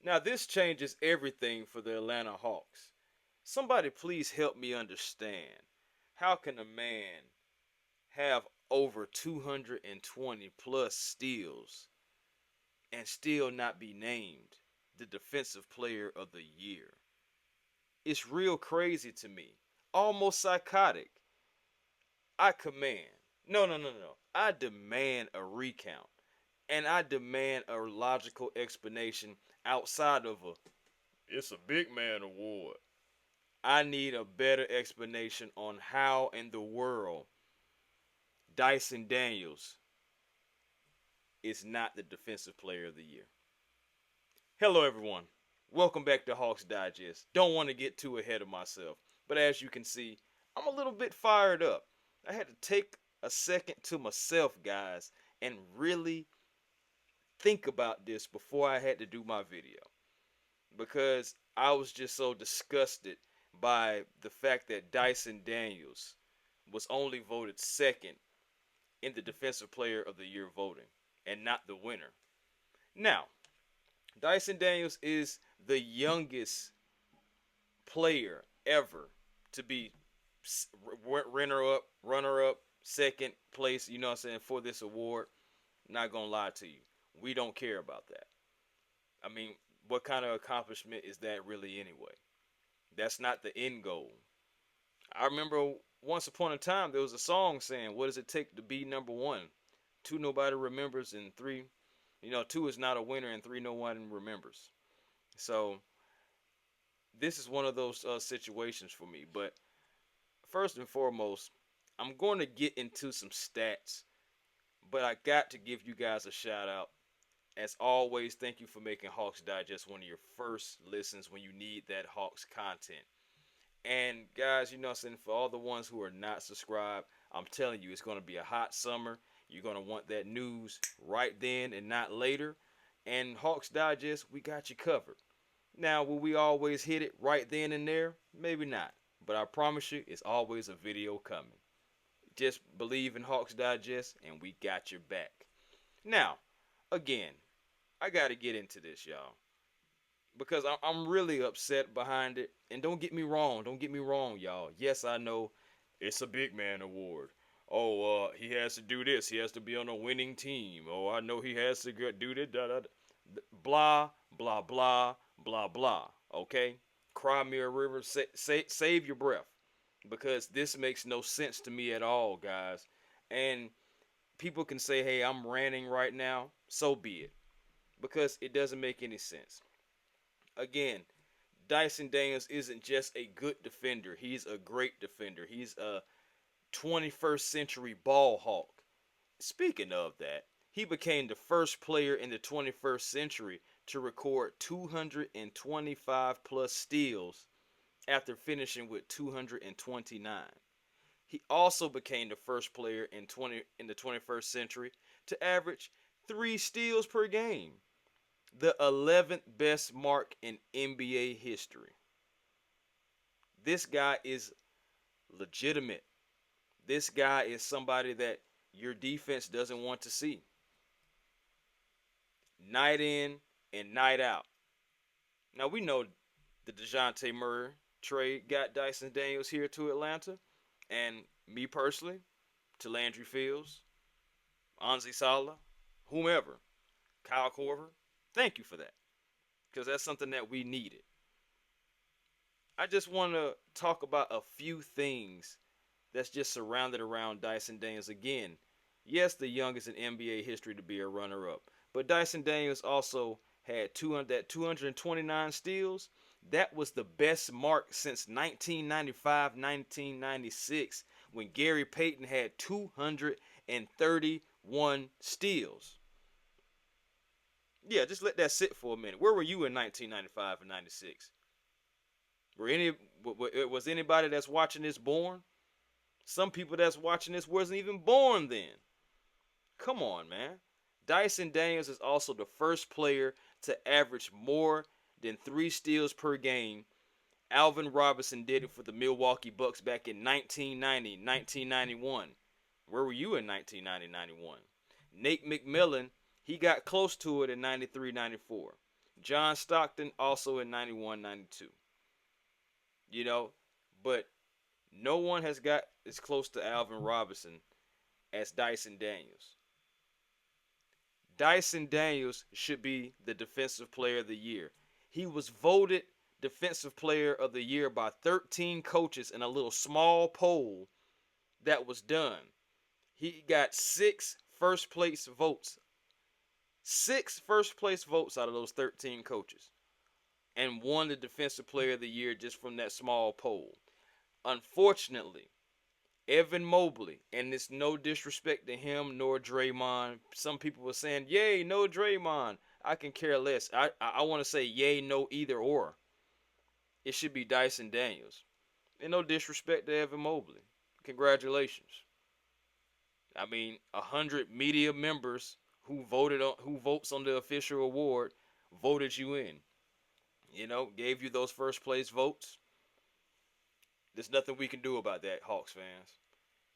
Now, this changes everything for the Atlanta Hawks. Somebody please help me understand. How can a man have over 220 plus steals and still not be named the defensive player of the year? It's real crazy to me. Almost psychotic. I command. No, no, no, no. I demand a recount. And I demand a logical explanation outside of a it's a big man award. I need a better explanation on how in the world Dyson Daniels is not the defensive player of the year. Hello everyone. Welcome back to Hawks Digest. Don't want to get too ahead of myself, but as you can see, I'm a little bit fired up. I had to take a second to myself, guys, and really think about this before I had to do my video because I was just so disgusted by the fact that Dyson Daniels was only voted second in the Defensive Player of the Year voting and not the winner. Now, Dyson Daniels is the youngest player ever to be runner up, second place, you know what I'm saying, for this award. Not gonna lie to you. We don't care about that. I mean, what kind of accomplishment is that really anyway? That's not the end goal. I remember once upon a time there was a song saying, "What does it take to be number one? Two nobody remembers, and three, two is not a winner, and three no one remembers." So this is one of those situations for me. But first and foremost, I'm going to get into some stats, but I got to give you guys a shout out. As always, thank you for making Hawks Digest one of your first listens when you need that Hawks content. And guys, you know what I'm saying, for all the ones who are not subscribed, I'm telling you, it's going to be a hot summer. You're going to want that news right then and not later. And Hawks Digest, we got you covered. Now, will we always hit it right then and there? Maybe not. But I promise you, it's always a video coming. Just believe in Hawks Digest, and we got your back. Now, again, I got to get into this, y'all, because I'm really upset behind it. And don't get me wrong, y'all. Yes, I know it's a big man award. Oh, he has to do this. He has to be on a winning team. Oh, I know he has to do this. Da, da, da. Blah, blah, blah, blah, blah. Okay? Cry me a river. Save your breath. Because this makes no sense to me at all, guys. And people can say, hey, I'm ranting right now. So be it. Because it doesn't make any sense. Again, Dyson Daniels isn't just a good defender. He's a great defender. He's a 21st century ball hawk. Speaking of that, he became the first player in the 21st century to record 225 plus steals after finishing with 229. He also became the first player in the 21st century to average 3 steals per game, the 11th best mark in NBA history. This guy is legitimate. This guy is somebody that your defense doesn't want to see. Night in and night out. Now we know the DeJounte Murray trade got Dyson Daniels here to Atlanta. And me personally, to Landry Fields, Anzi Sala, whomever, Kyle Korver, thank you for that. Because that's something that we needed. I just want to talk about a few things that's just surrounded around Dyson Daniels again. Yes, the youngest in NBA history to be a runner-up. But Dyson Daniels also had 229 steals. That was the best mark since 1995-1996 when Gary Payton had 231 steals. Yeah, just let that sit for a minute. Where were you in 1995 and 96? Was anybody that's watching this born? Some people that's watching this wasn't even born then. Come on, man. Dyson Daniels is also the first player to average more than 3 steals per game. Alvin Robinson did it for the Milwaukee Bucks back in 1990, 1991. Where were you in 1990, 91? Nate McMillan, he got close to it in 93, 94. John Stockton also in 91, 92. You know, but no one has got as close to Alvin Robinson as Dyson Daniels. Dyson Daniels should be the Defensive Player of the Year. He was voted Defensive Player of the Year by 13 coaches in a little small poll that was done. He got six first place votes. Six first place votes out of those 13 coaches. And won the Defensive Player of the Year just from that small poll. Unfortunately, Evan Mobley, and it's no disrespect to him nor Draymond. Some people were saying, yay, no Draymond. I can care less. I want to say yay, no either or. It should be Dyson Daniels. And no disrespect to Evan Mobley. Congratulations. I mean, 100 media members who votes on the official award voted you in. You know, gave you those first place votes. There's nothing we can do about that, Hawks fans.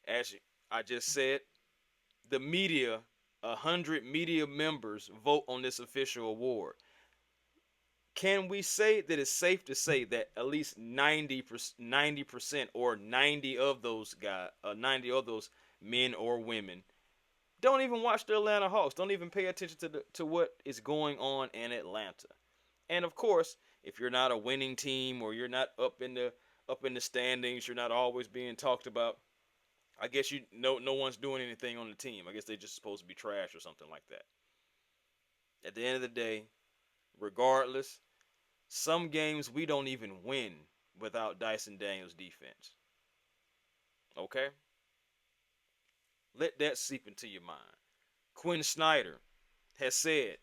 As I just said, the media, 100 media members vote on this official award. Can we say that it's safe to say that at least 90% or 90 of those guys, 90 of those men or women, don't even watch the Atlanta Hawks, don't even pay attention to what is going on in Atlanta? And of course, if you're not a winning team or you're not up in the standings, you're not always being talked about. I guess no one's doing anything on the team. I guess they're just supposed to be trash or something like that. At the end of the day, regardless, some games we don't even win without Dyson Daniels' defense. Okay? Let that seep into your mind. Quin Snyder has said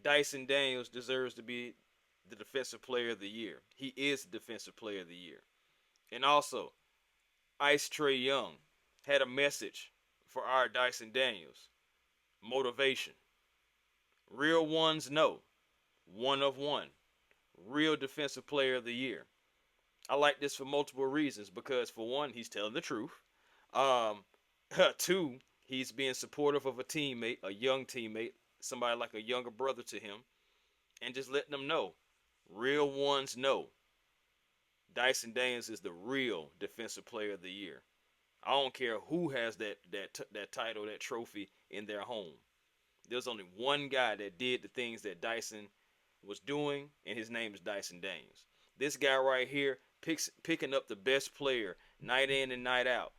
Dyson Daniels deserves to be the Defensive Player of the Year. He is the Defensive Player of the Year. And also, Ice Trae Young had a message for our Dyson Daniels. Motivation. Real ones know. One of one. Real Defensive Player of the Year. I like this for multiple reasons because, for one, he's telling the truth. Two, he's being supportive of a teammate, a young teammate, somebody like a younger brother to him, and just letting them know. Real ones know. Dyson Daniels is the real Defensive Player of the Year. I don't care who has that title, that trophy in their home. There's only one guy that did the things that Dyson was doing, and his name is Dyson Daniels. This guy right here picking up the best player night in and night out.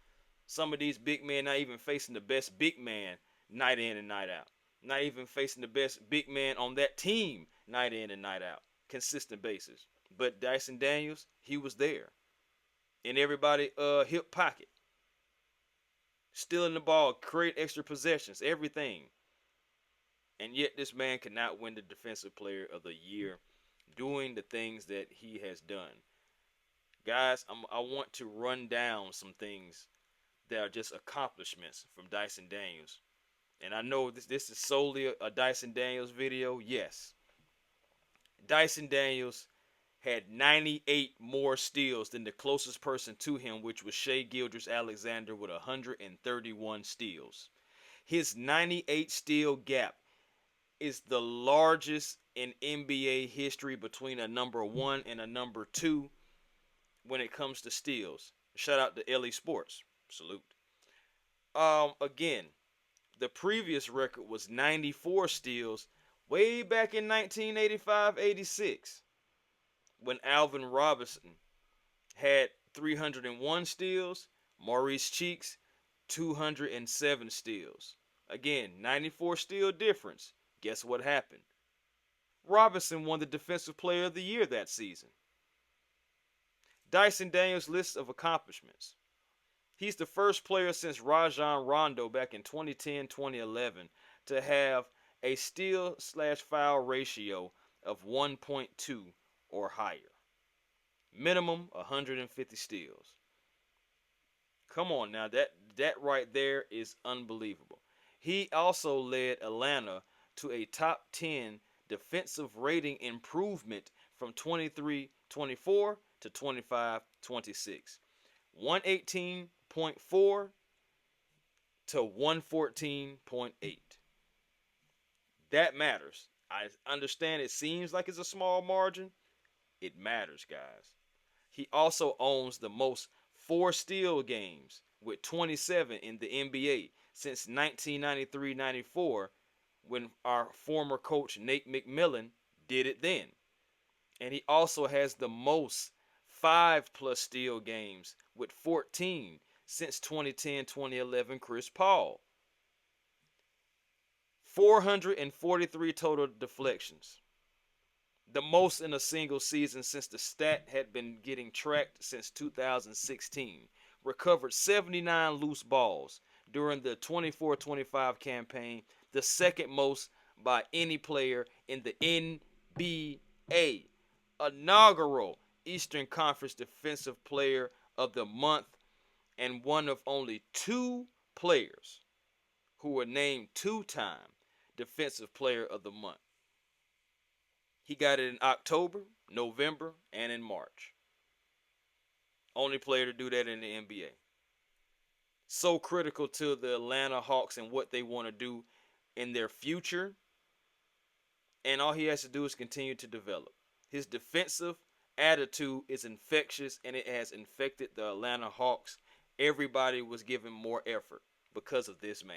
Some of these big men not even facing the best big man night in and night out. Not even facing the best big man on that team night in and night out. Consistent basis. But Dyson Daniels, he was there. In everybody hip pocket. Stealing the ball, create extra possessions, everything. And yet this man cannot win the Defensive Player of the Year doing the things that he has done. Guys, I want to run down some things that are just accomplishments from Dyson Daniels. And I know this is solely a Dyson Daniels video. Yes. Dyson Daniels had 98 more steals than the closest person to him, which was Shai Gilgeous-Alexander with 131 steals. His 98 steal gap is the largest in NBA history between a number one and a number two when it comes to steals. Shout out to LA Sports. Salute. Again, the previous record was 94 steals way back in 1985-86 when Alvin Robinson had 301 steals, Maurice Cheeks 207 steals. Again, 94 steal difference. Guess what happened? Robinson won the Defensive Player of the Year that season. Dyson Daniels' list of accomplishments. He's the first player since Rajon Rondo back in 2010-2011 to have a steal/foul ratio of 1.2 or higher. Minimum 150 steals. Come on now, that right there is unbelievable. He also led Atlanta to a top 10 defensive rating improvement from 23-24 to 25-26. 118.4 to 114.8. That matters. I understand it seems like it's a small margin. It matters, guys. He also owns the most four steal games with 27 in the NBA since 1993-94 when our former coach Nate McMillan did it then. And he also has the most 5+ steal games with 14 since 2010-2011 Chris Paul. 443 total deflections, the most in a single season since the stat had been getting tracked since 2016. Recovered 79 loose balls during the 24-25 campaign, the second most by any player in the NBA. Inaugural Eastern Conference Defensive Player of the Month, and one of only two players who were named two-time Defensive Player of the Month. He got it in October, November, and in March. Only player to do that in the NBA. So critical to the Atlanta Hawks and what they want to do in their future. And all he has to do is continue to develop. His defensive attitude is infectious, and it has infected the Atlanta Hawks. Everybody was giving more effort because of this man.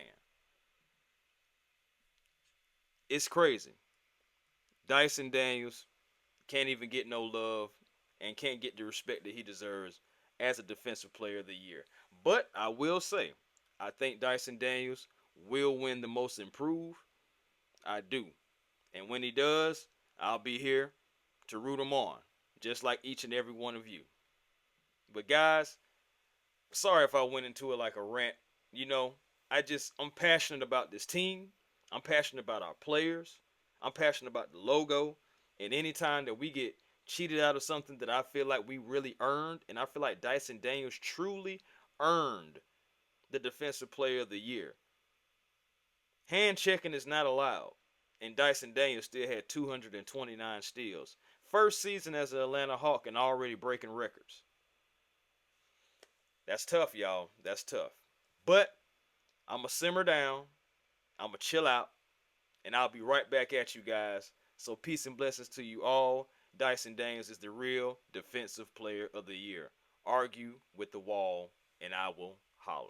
It's crazy. Dyson Daniels can't even get no love and can't get the respect that he deserves as a defensive player of the year. But I will say, I think Dyson Daniels will win the most improved. I do. And when he does, I'll be here to root him on, just like each and every one of you. But guys, sorry if I went into it like a rant. You know, I'm passionate about this team. I'm passionate about our players. I'm passionate about the logo. And anytime that we get cheated out of something that I feel like we really earned, and I feel like Dyson Daniels truly earned the Defensive Player of the Year. Hand checking is not allowed, and Dyson Daniels still had 229 steals. First season as an Atlanta Hawk and already breaking records. That's tough, y'all. That's tough. But I'm going to simmer down. I'm going to chill out. And I'll be right back at you guys. So peace and blessings to you all. Dyson Daniels is the real Defensive Player of the Year. Argue with the wall, and I will holler.